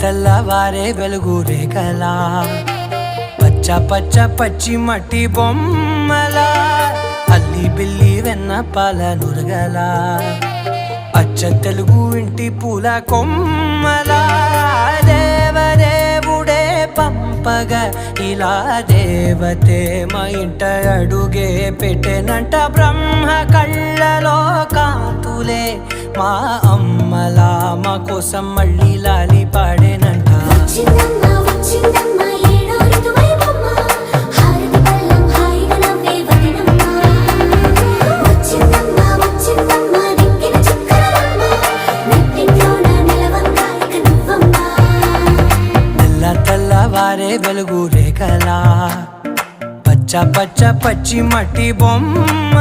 తెల్లవారే వెలుగు రేఖలా పచ్చ పచ్చ పచ్చి మట్టి బొమ్మలా అల్లి బిల్లి వెన్న పాల నురగలా అచ్చ తెలుగు ఇంటి పూల కొమ్మలా దేవదేవుడే పంపగా ఇలా దేవతే మా ఇంట అడుగే పెట్టెనంట బ్రహ్మ కళ్ళలో కాంతులే మా అమ్మలా మా కోసం మళ్ళీ లాలి పాడేనంట తెల్లవారే వెలుగు రేఖలా పచ్చ పచ్చ పచ్చి మట్టి బొమ్మ